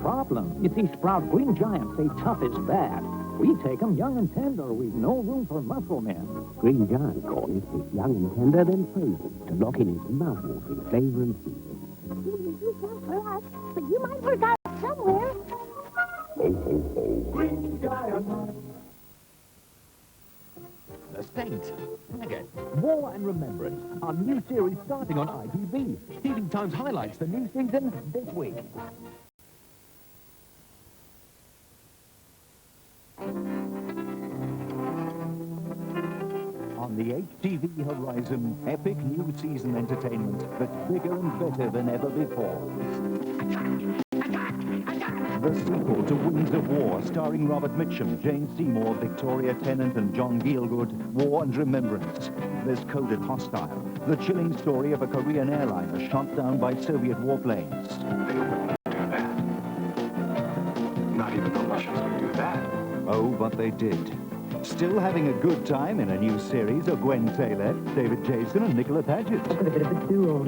problem. You see, Sprout Green Giants say tough is bad. We take 'em young and tender. We've no room for muscle men. Green Giant corn is picked young and tender, then frozen to lock in its mouth-watering flavor and seasoning. For us, but you might work out somewhere. Ho, ho, ho. Green Giant. The Saint, Taggart, War and Remembrance, our new series starting on ITV. TV Times highlights the new season this week. On the HTV horizon, epic new season entertainment that's bigger and better than ever before. The sequel to Wings of War, starring Robert Mitchum, Jane Seymour, Victoria Tennant and John Gielgud, War and Remembrance. There's Coded Hostile, the chilling story of a Korean airliner shot down by Soviet warplanes. They wouldn't do that. Not even the Russians would do that. Oh, but they did. Still having a good time in a new series of Gwen Taylor, David Jason and Nicola Paget. I've got a bit of a duo.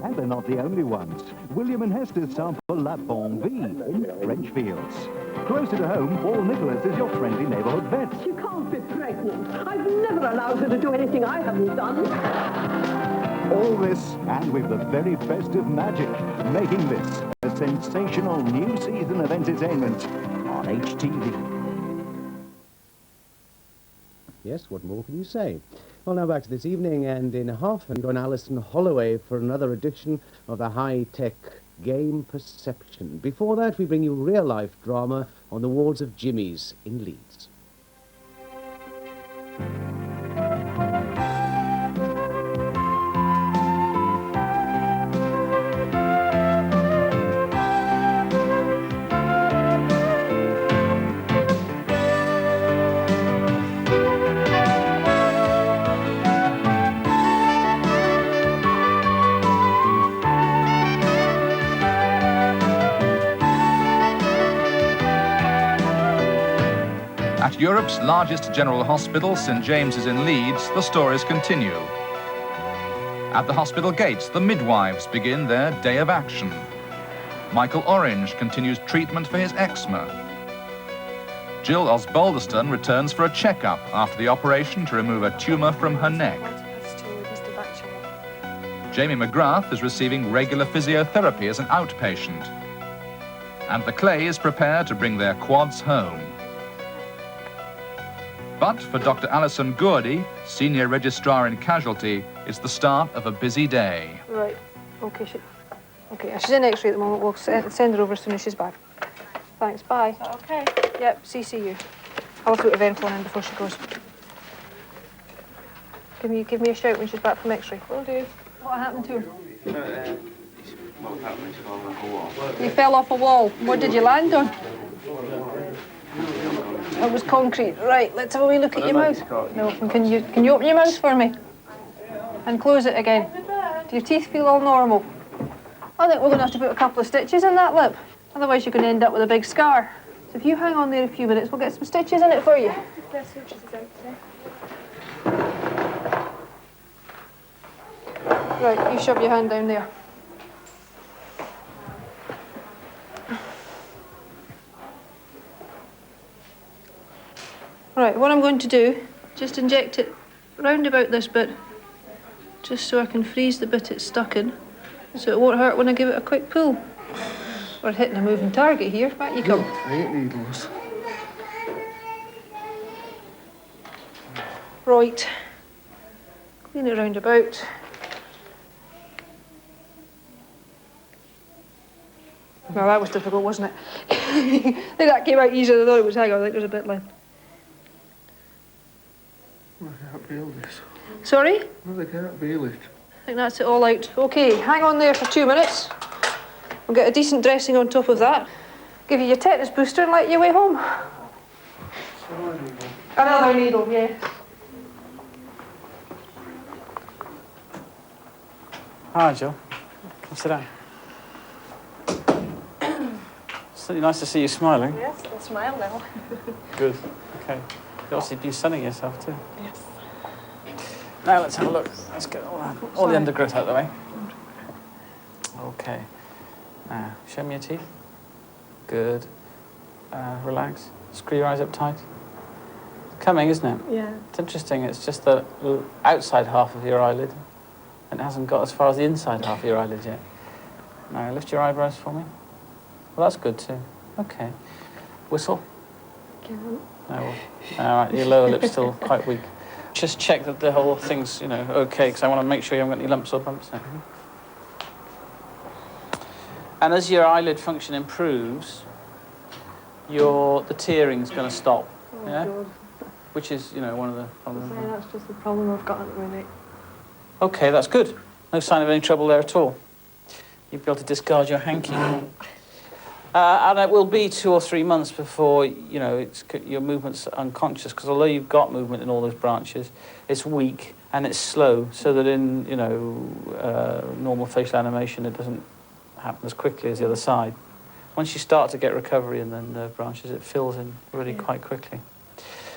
And they're not the only ones. William and Hester sample La Bon Vie in French Fields. Closer to home, Paul Nicholas is your friendly neighborhood vet. She can't be pregnant. I've never allowed her to do anything I haven't done. All this, and with the very best of magic, making this a sensational new season of entertainment on HTV. Yes, what more can you say? Well, now back to this evening, and in half an hour, join Alison Holloway for another edition of the high-tech game Perception. Before that, we bring you real-life drama on the wards of Jimmy's in Leeds. At Europe's largest general hospital, St James's in Leeds, the stories continue. At the hospital gates, the midwives begin their day of action. Michael Orange continues treatment for his eczema. Jill Osbaldeston returns for a checkup after the operation to remove a tumour from her neck. Jamie McGrath is receiving regular physiotherapy as an outpatient. And the Clay is prepared to bring their quads home. But for Dr. Alison Gourdy, Senior Registrar in Casualty, it's the start of a busy day. Right, okay, she's in X-ray at the moment. We'll send her over as soon as she's back. Thanks, bye. Okay. Yep, CCU. I'll have to put the Venflon in before she goes. Give me a shout when she's back from X-ray. Will do. What happened to him? He fell off a wall. What did you land on? It was concrete. Right, let's have a wee look at your mouth. No, can you open your mouth for me? And close it again. Do your teeth feel all normal? I think we're going to have to put a couple of stitches in that lip. Otherwise you're going to end up with a big scar. So if you hang on there a few minutes, we'll get some stitches in it for you. Right, you shove your hand down there. Right, what I'm going to do, just inject it round about this bit, just so I can freeze the bit it's stuck in, so it won't hurt when I give it a quick pull. We're hitting a moving target here. Back you come. I hate needles. Right. Clean it round about. Well, that was difficult, wasn't it? I think that came out easier than I thought it was. Hang on, I think there's a bit left. I can't feel this. Sorry? No, I can't feel it. I think that's it all out. Okay, hang on there for 2 minutes. We'll get a decent dressing on top of that. Give you your tetanus booster and let you away home. Another needle, yes. Hi, Jill. Come sit down. Certainly nice to see you smiling. Yes, I'll smile now. Good. Okay. You've obviously been sunning yourself too. Yes. Now let's have a look. Let's get all the undergrowth out of the way. Okay. Now, show me your teeth. Good. Relax. Screw your eyes up tight. It's coming, isn't it? Yeah. It's interesting. It's just the outside half of your eyelid. And it hasn't got as far as the inside half of your eyelid yet. Now, lift your eyebrows for me. Well, that's good too. Okay. Whistle. Can't. No. All right, your lower lip's still quite weak. Just check that the whole thing's, you know, okay, because I want to make sure you haven't got any lumps or bumps there. And as your eyelid function improves, the tearing's going to stop. Oh, Yeah? God. Which is, you know, one of the problems. So that's just the problem I've got at the minute. Okay, that's good. No sign of any trouble there at all. You'll be able to discard your hanky. And it will be 2 or 3 months before, you know, your movement's unconscious, because although you've got movement in all those branches, it's weak and it's slow, so that in, you know, normal facial animation, it doesn't happen as quickly as the other side. Once you start to get recovery in the nerve branches, it fills in really quite quickly.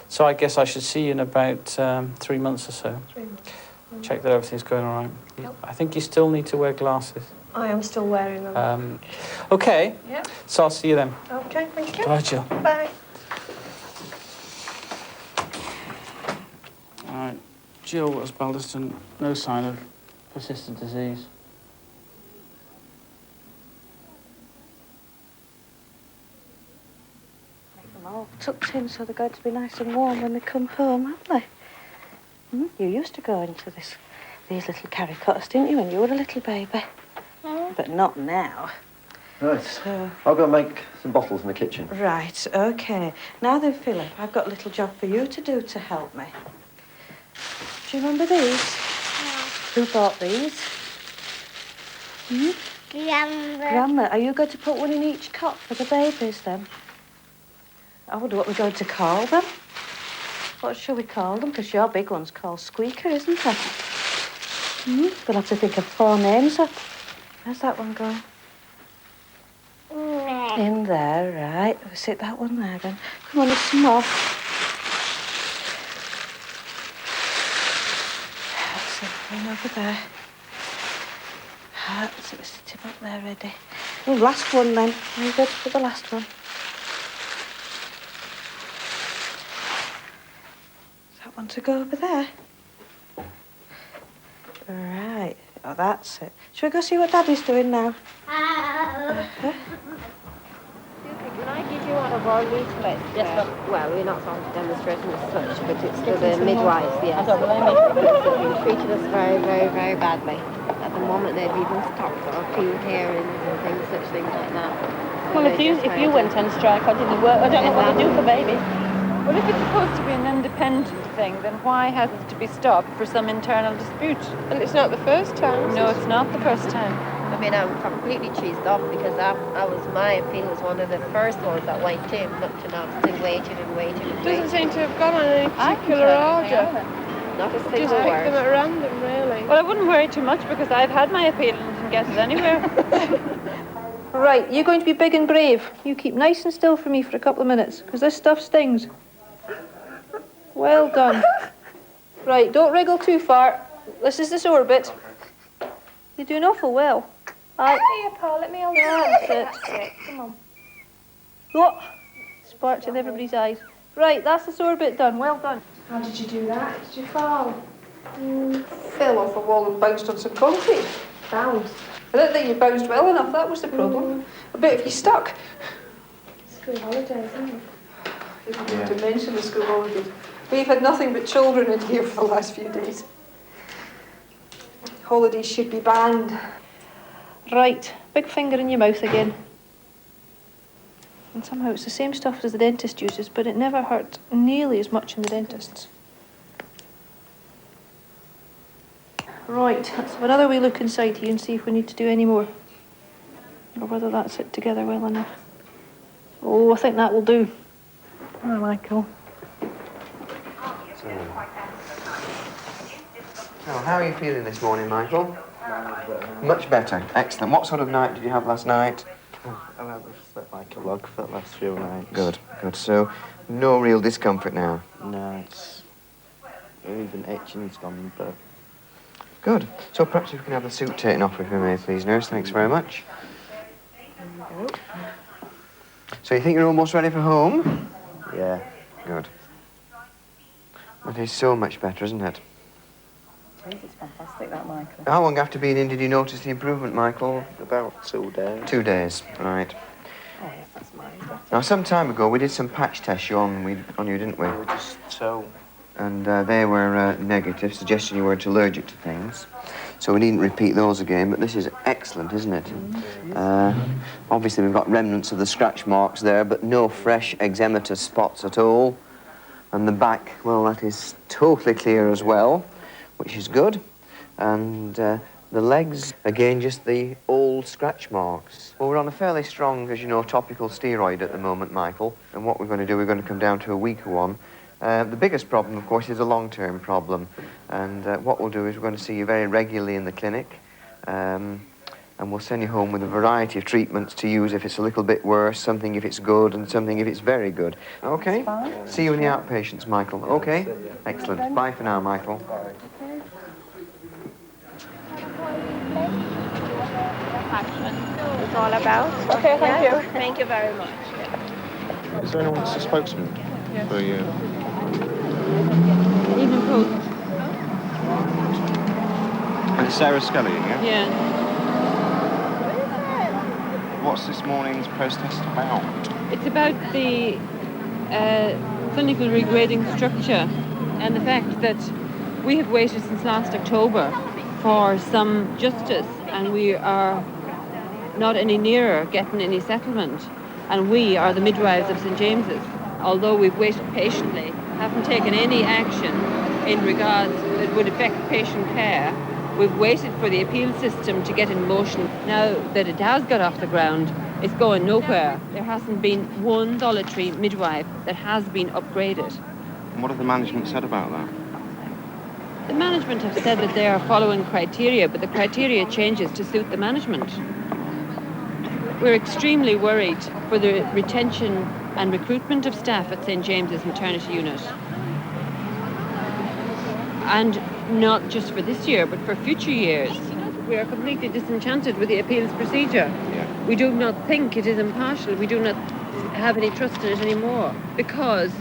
So I guess I should see you in about 3 months or so. 3 months. Check that everything's going all right. Yep. I think you still need to wear glasses. I am still wearing them. Okay. Yep. So I'll see you then. Okay, thank you. Bye, Jill. Bye. All right. Jill was Balderston. No sign of persistent disease. Make them all tucked in so they're going to be nice and warm when they come home, aren't they? You used to go into these little caricots, didn't you, when you were a little baby? But not now. Right. So, I'll go and make some bottles in the kitchen. right, OK. Now then, Philip, I've got a little job for you to do to help me. Do you remember these? Who bought these? Grandma. Are you going to put one in each cot for the babies, then? I wonder what we're going to call them. What shall we call them? Because your big one's called Squeaker, isn't it? Gonna have to think of 4 names. Where's that one going? In there, right. We'll sit that one there, then. Come on, there's some more. That's it. One over there. That's it. We sit him up there, ready. Oh, last one, then. Are you good for the last one? That one to go over there. Right. Oh, that's it. Shall we go see what Daddy's doing now? Can I give you one of our leaflets? Yes, well, we're not on demonstration as such, but it's for the midwives, yes. They've treated us very, very, very badly. At the moment, they've even stopped our field hearings and things, such things like that. Well, if you went on strike, I don't know what to do for babies. Well, if it's supposed to be an independent thing, then why has it to be stopped for some internal dispute? And it's not the first time. No, it's not the first time. I mean, I'm completely cheesed off because my appeal was one of the first ones that went in, up to now, still waiting and waiting and waiting. Doesn't seem to have gone on any particular order. Not a Just single pick word. them at random, really. Well, I wouldn't worry too much because I've had my appeal and didn't get it anywhere. Right, you're going to be big and brave. You keep nice and still for me for a couple of minutes because this stuff stings. Well done. Right, don't wriggle too far. This is the sore bit. You're doing awful well. Here, Paul, let me hold That's it. Come on. What? Sparks in everybody's eyes. Right, that's the sore bit done. Well done. How did you do that? Did you fall? Fell off a wall and bounced on some concrete. Bounced. I don't think you bounced well enough. That was the problem. I bet if you stuck. School holidays, isn't it? You don't need to mention the school holidays. We've had nothing but children in here for the last few days. Holidays should be banned. Right, big finger in your mouth again. And somehow it's the same stuff as the dentist uses, but it never hurt nearly as much in the dentist's. Right, let's have another wee look inside here and see if we need to do any more. Or whether that's it together well enough. Oh, I think that will do. Oh, Michael. So, how are you feeling this morning, Michael? Much better. Excellent. What sort of night did you have last night? I've slept like a log for the last few nights. Good, good. So, no real discomfort now? No, it's even itching's gone, but... Good. So perhaps if we can have the suit taken off with me, please, nurse. Thanks very much. So you think you're almost ready for home? Yeah. Good. But it's so much better, isn't it? Jeez, it's fantastic, that, Michael. How long after being in did you notice the improvement, Michael? About 2 days. 2 days, right. Oh, yes, that's mine. Now, some time ago, we did some patch tests on you, didn't we? We just so. And they were negative, suggesting you weren't allergic to things. So we needn't repeat those again, but this is excellent, isn't it? Obviously, we've got remnants of the scratch marks there, but no fresh eczematous spots at all. And the back, well, that is totally clear as well, which is good. And the legs, again, just the old scratch marks. Well, we're on a fairly strong, as you know, topical steroid at the moment, Michael. And what we're going to do, we're going to come down to a weaker one. The biggest problem, of course, is a long-term problem. And what we'll do is we're going to see you very regularly in the clinic. And we'll send you home with a variety of treatments to use if it's a little bit worse, something if it's good, and something if it's very good. Okay? See you in the outpatients, Michael. Okay? Excellent. Bye for now, Michael. It's all about. Okay, thank you. Thank you very much. Is there anyone that's a spokesman for you? Evening Post. And it's Sarah Scully, yeah? Yeah. What's this morning's protest about? It's about the clinical regrading structure and the fact that we have waited since last October for some justice, and we are not any nearer getting any settlement. And we are the midwives of St. James's, although we've waited patiently, haven't taken any action in regards that would affect patient care. We've waited for the appeal system to get in motion. Now that it has got off the ground, it's going nowhere. There hasn't been one solitary midwife that has been upgraded. And what have the management said about that? The management have said that they are following criteria, but the criteria changes to suit the management. We're extremely worried for the retention and recruitment of staff at St. James's Maternity Unit. And not just for this year, but for future years. We are completely disenchanted with the appeals procedure. Yeah. We do not think it is impartial. We do not have any trust in it anymore. Because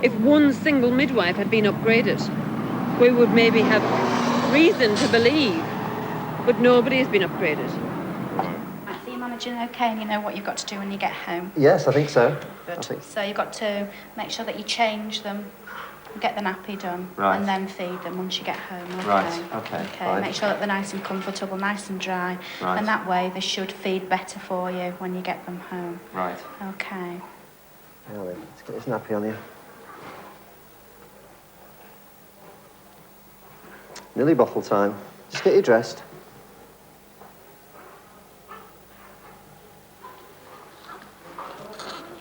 if one single midwife had been upgraded, we would maybe have reason to believe, but nobody has been upgraded. So you're managing okay and you know what you've got to do when you get home? Yes, I think so. Good. So you've got to make sure that you change them, get the nappy done, Right. and then feed them once you get home. Okay? Right, okay, fine. Make sure that they're nice and comfortable, nice and dry, Right. and that way they should feed better for you when you get them home. Right. Okay. Anyway, let's get this nappy on you. Nearly bottle time. Just get you dressed.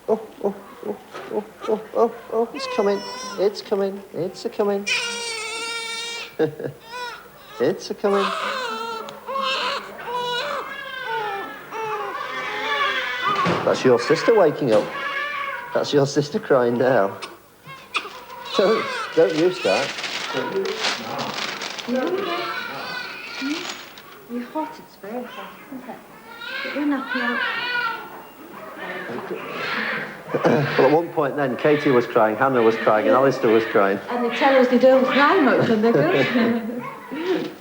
Oh, oh, oh, oh, oh, oh, oh, it's coming. It's coming. It's a-coming. It's a-coming. That's your sister waking up. That's your sister crying now. Don't you start. You're hot, it's very hot, isn't it? Get your nappy out. Well, at one point then, Katie was crying, Hannah was crying, and Alistair was crying. And they tell us they don't cry much, and they're good.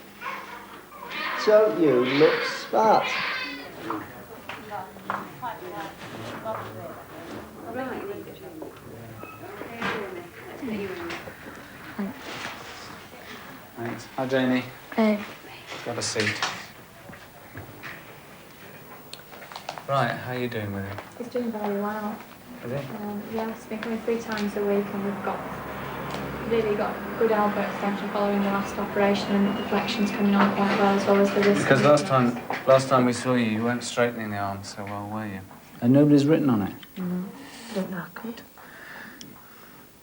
So you look smart. Thanks. Hi, Jamie. Hey. Grab a seat. Right, how are you doing with it? He's doing very well. Is he? Yeah, he's been coming 3 times a week, and we've really got good elbow extension following the last operation, and the deflection's coming on quite well, as well as the wrist. Because last time we saw you, you weren't straightening the arm so well, were you? And nobody's written on it? No, I don't know I could.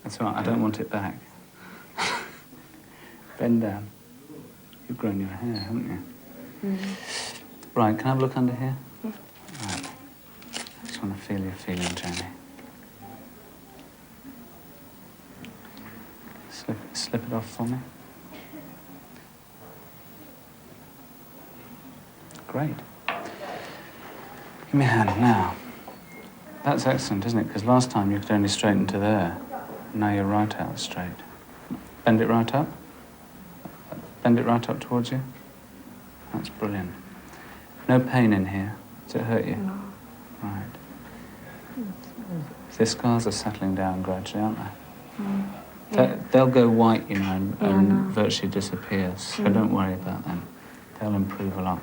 That's all right, I don't want it back. Bend down. You've grown your hair, haven't you? Right, can I have a look under here? Yeah. Right. I just want to feel your feeling, Jamie. Slip it off for me. Great. Give me a hand now. That's excellent, isn't it? Because last time you could only straighten to there. Now you're right out straight. Bend it right up. Bend it right up towards you. That's brilliant. No pain in here. Does it hurt you? No. Right. The scars are settling down gradually, aren't they? Yeah. They'll go white, you know, and Yeah, I know. virtually disappear, so don't worry about them. They'll improve a lot.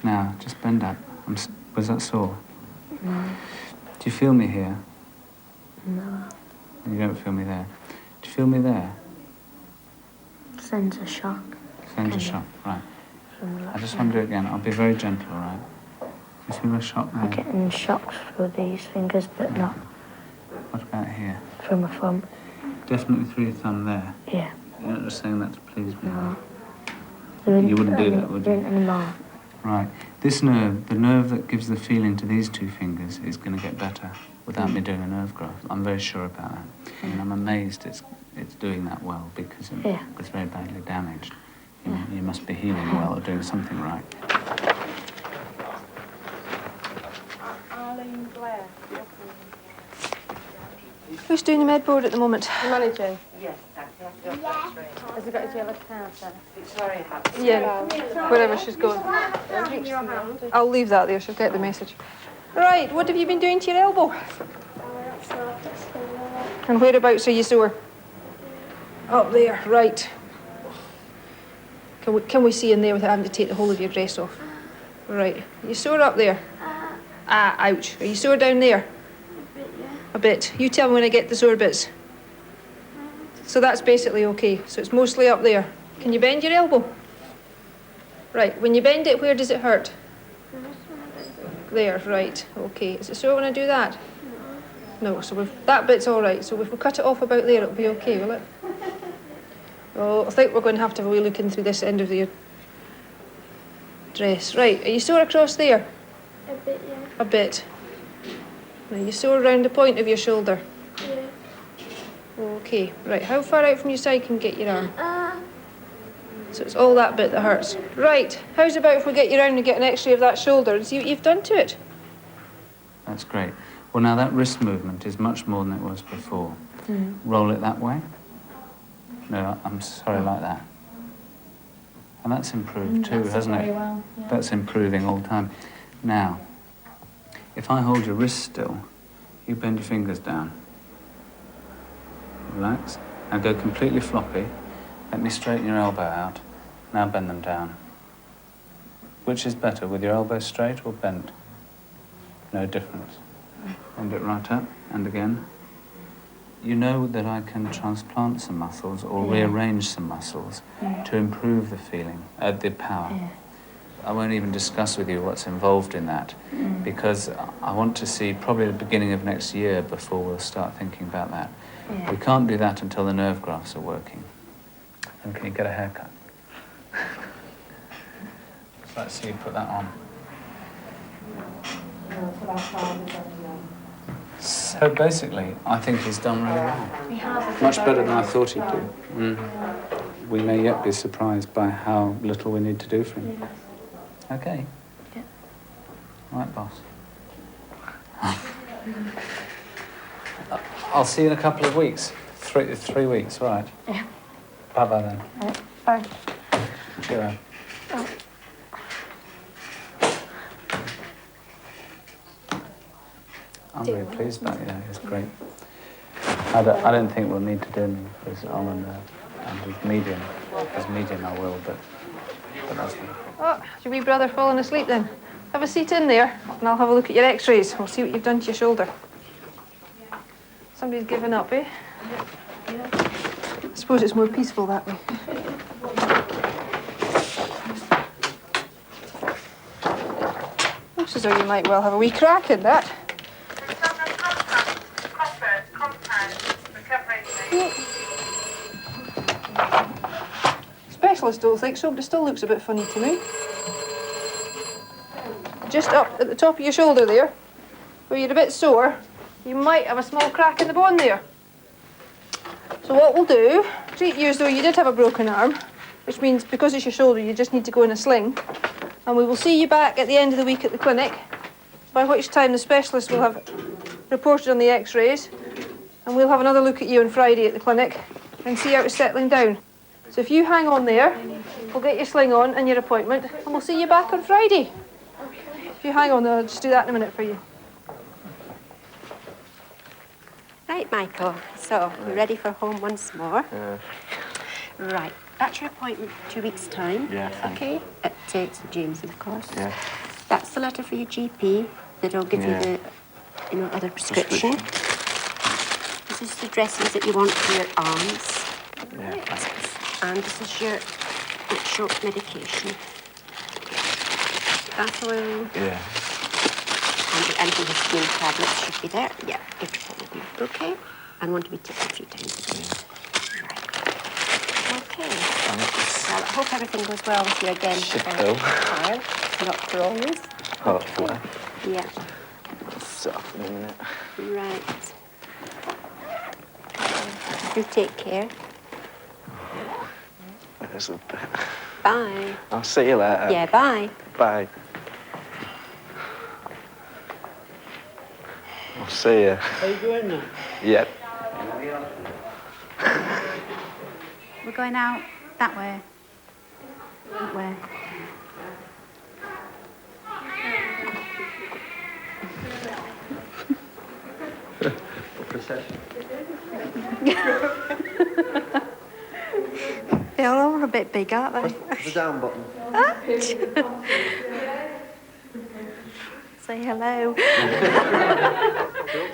Now, just bend up. Was that sore? No. Do you feel me here? No. You don't feel me there. Do you feel me there? Sends a shock. Sends a shock, right. I just want to do it again. I'll be very gentle, all right? You feel a shock there? I'm getting shocks through these fingers, but not What about here? through my thumb. Definitely through your thumb there. Yeah. You're not just saying that to please me. No. You wouldn't do that, would There you? ain't any more. Right. This nerve, the nerve that gives the feeling to these two fingers, is going to get better without me doing a nerve graft. I'm very sure about that. And I'm amazed it's doing that well because it was very badly damaged. You know, you must be healing well or doing something right. Who's doing the med board at the moment? The manager. Yes, Has he got his yellow card then? Victoria has. Yeah, wherever she's going. I'll leave that there, she'll get the message. Right, what have you been doing to your elbow? And whereabouts are you sore? Up there, right. Can we see in there without having to take the whole of your dress off? Right, you sore up there? Ah, ouch. Are you sore down there? A bit. You tell me when I get the sore bits. So that's basically okay. So it's mostly up there. Can you bend your elbow? Right, when you bend it, where does it hurt? There, right, okay. Is it sore when I do that? No, so that bit's all right. So if we cut it off about there, it'll be okay, will it? Oh, I think we're going to have a wee look in through this end of your dress. Right, are you sore across there? A bit, yeah. A bit. Now, you sore around the point of your shoulder? Yeah. Okay, right, how far out from your side can you get your arm? So it's all that bit that hurts. Right, how's about if we get you round and get an x-ray of that shoulder and see what you've done to it? That's great. Well, now that wrist movement is much more than it was before. Roll it that way. No, I'm sorry, like that. And that's improved too, hasn't it? Well, yeah. That's improving all the time. Now, if I hold your wrist still, you bend your fingers down. Relax. Now go completely floppy. Let me straighten your elbow out. Now bend them down. Which is better, with your elbow straight or bent? No difference. Bend it right up, and again. You know that I can transplant some muscles or rearrange some muscles to improve the feeling, the power. I won't even discuss with you what's involved in that because I want to see probably the beginning of next year before we'll start thinking about that. We can't do that until the nerve grafts are working. And can you get a haircut? Let's see you put that on. So basically, I think he's done really well. Much better than I thought he'd do. We may yet be surprised by how little we need to do for him. Okay. Yeah. Right, boss. I'll see you in a couple of weeks. 3 weeks, all right? Yeah. Bye-bye then. Bye. Cheerio. Oh. I'm really pleased about you. It's great. I don't think we'll need to do anything for his arm and his median. His median I will, but that's not. Oh, is your wee brother falling asleep then? Have a seat in there and I'll have a look at your x-rays. We'll see what you've done to your shoulder. Somebody's given up, eh? I suppose it's more peaceful that way. Looks as though you might well have a wee crack in that. Specialists don't think so, but it still looks a bit funny to me. Just up at the top of your shoulder there, where you're a bit sore, you might have a small crack in the bone there. So what we'll do, treat you as though you did have a broken arm, which means because it's your shoulder, you just need to go in a sling. And we will see you back at the end of the week at the clinic by which time the specialist will have reported on the x-rays, and we'll have another look at you on Friday at the clinic and see how it's settling down. So if you hang on there, we'll get your sling on and your appointment, and we'll see you back on Friday. If you hang on there, I'll just do that in a minute for you. Right, Michael. So, you ready for home once more? Yeah. Right. That's your appointment 2 weeks' time. Yeah, okay. At St James, of course. Yeah. That's the letter for your GP. That'll give you the, other prescription. This is the dressings that you want for your arms. Yeah. And this is your actual medication. Bath oil. Yeah. And the antihistamine tablets should be there. Yeah, everything will be okay. And want to be taken a few times a day. Right. Okay. Well, I hope everything goes well with your dental file. Not for always. Hopefully. Yeah. Soften in a minute. Right. You take care. There's a bit. Bye. I'll see you later. Yeah, bye. Bye. I'll see you. Are you going now? Yep. We're going out that way. Where? Procession. They all are a bit big, aren't they? What's the down button? Say hello.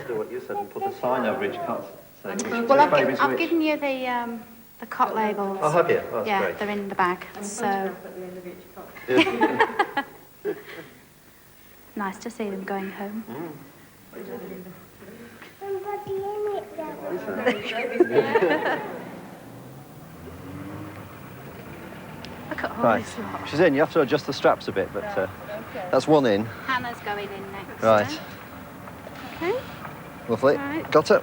Do what you said and put a sign over each cot. Well, I've given you the cot labels. Oh, have you? Oh, that's yeah, great. they're in the bag. So nice to see them going home. Look at all Right. this lot. She's in. You have to adjust the straps a bit, but that's one in. Hannah's going in next. Right. Okay. Lovely. Right. Got it.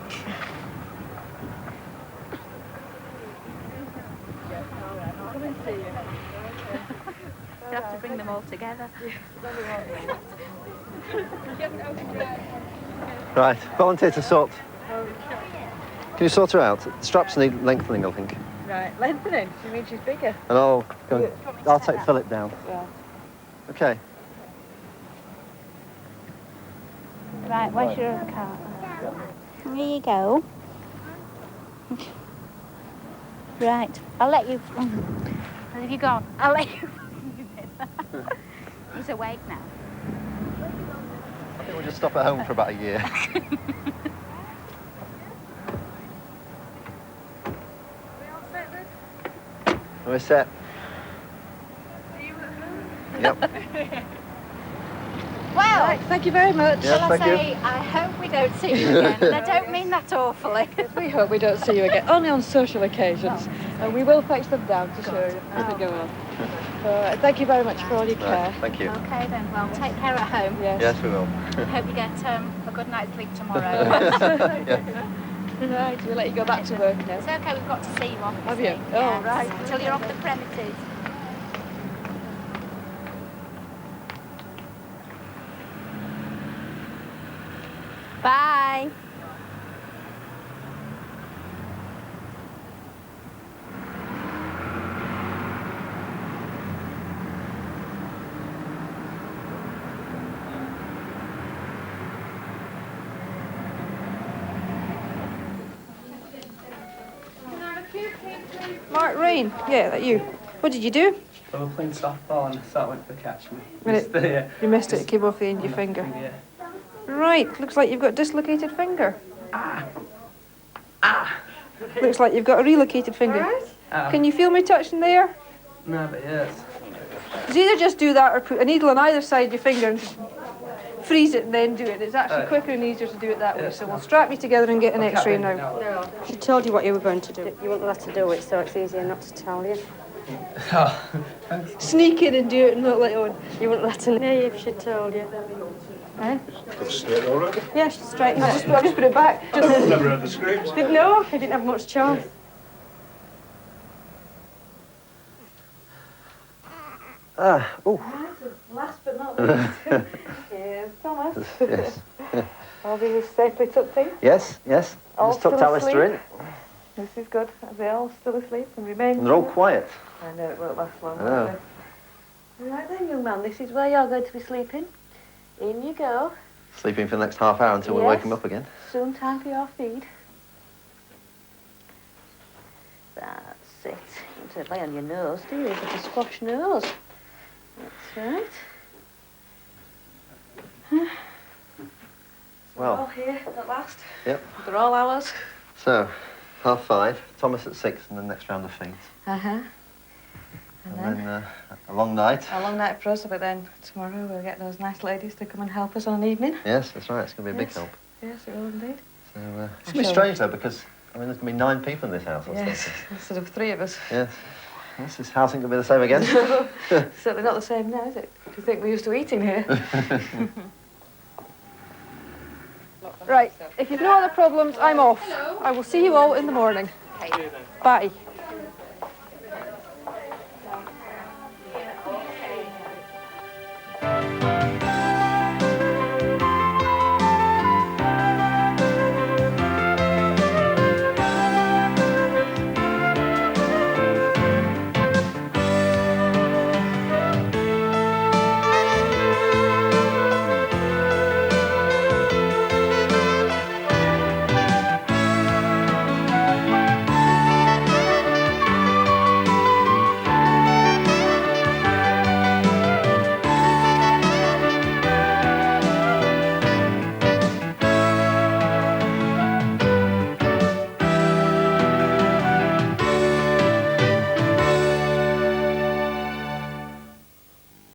You have to bring them all together. Right. Volunteer to sort. Can you sort her out? The straps need lengthening, I think. Right, lengthening. You mean she's bigger? And I'll take Philip down. Yeah. Okay. Right, where's your other car? Here you go. Right, I'll let you. Where have you gone? I'll let you. He's awake now. I think we'll just stop at home for about a year. We're set. Yep. Well, Right, thank you very much. Yes, shall I thank you. say, I hope we don't see you again. And I don't mean that awfully. We hope we don't see you again, only on social occasions. And we will fetch them down to show you as we go on. Thank you very much for all your care. Right, thank you. Okay then, well, take care at home. Yes. Yes, we will. I hope you get a good night's sleep tomorrow. Yeah. Right, we'll let you go back to work now. It's okay, we've got to see you off. Have you? Oh, right. Until you're off the premises. Bye. Mark Rain. Yeah, that you. What did you do? I was playing softball and I thought I went for catch me. You missed it. It came off the end of your finger. Yeah. Right. Looks like you've got a dislocated finger. Looks like you've got a relocated finger. Can you feel me touching there? No, but yes. It's either just do that or put a needle on either side of your finger and just freeze it and then do it. It's actually quicker and easier to do it that way. So we'll strap you together and get an x-ray now. No, she told you what you were going to do. You wouldn't let her do it, so it's easier not to tell you. Oh, thanks. Sneak in and do it and not let on. You wouldn't let her know if she told you. Eh? Straight already? Yeah, she's straight. I'll just put it back. I've never heard the screams. No, I didn't have much chance. Oh. Last but not least. Yeah, Tom, Thomas. Yes. Are they safely tucked in? Yes, yes. All Just tucked still Alistair in. asleep? This is good. Are they all still asleep and remain? And they're all asleep? quiet. I know it won't last long. I know. Right then, young man, this is where you're going to be sleeping. In you go. Sleeping for the next half hour until we wake him up again. Soon time for your feed. That's it. You don't lay on your nose, do you? You've got a squash nose. That's right. Well. We're all here at last. Yep. They're all ours. So, 5:30, Thomas at 6, and the next round of feeds. Uh-huh. And then a long night. A long night for us, but then tomorrow we'll get those nice ladies to come and help us on an evening. Yes, that's right. It's going to be a big Yes. help. Yes, it will indeed. So, it's going to be strange, though, because, I mean, there's going to be 9 people in this house. Yes, instead of 3 of us. Yes. This house ain't going to be the same again. Certainly not the same now, is it? Do you think we used to eat in here? Right, if you've no other problems, I'm off. I will see you all in the morning. Bye.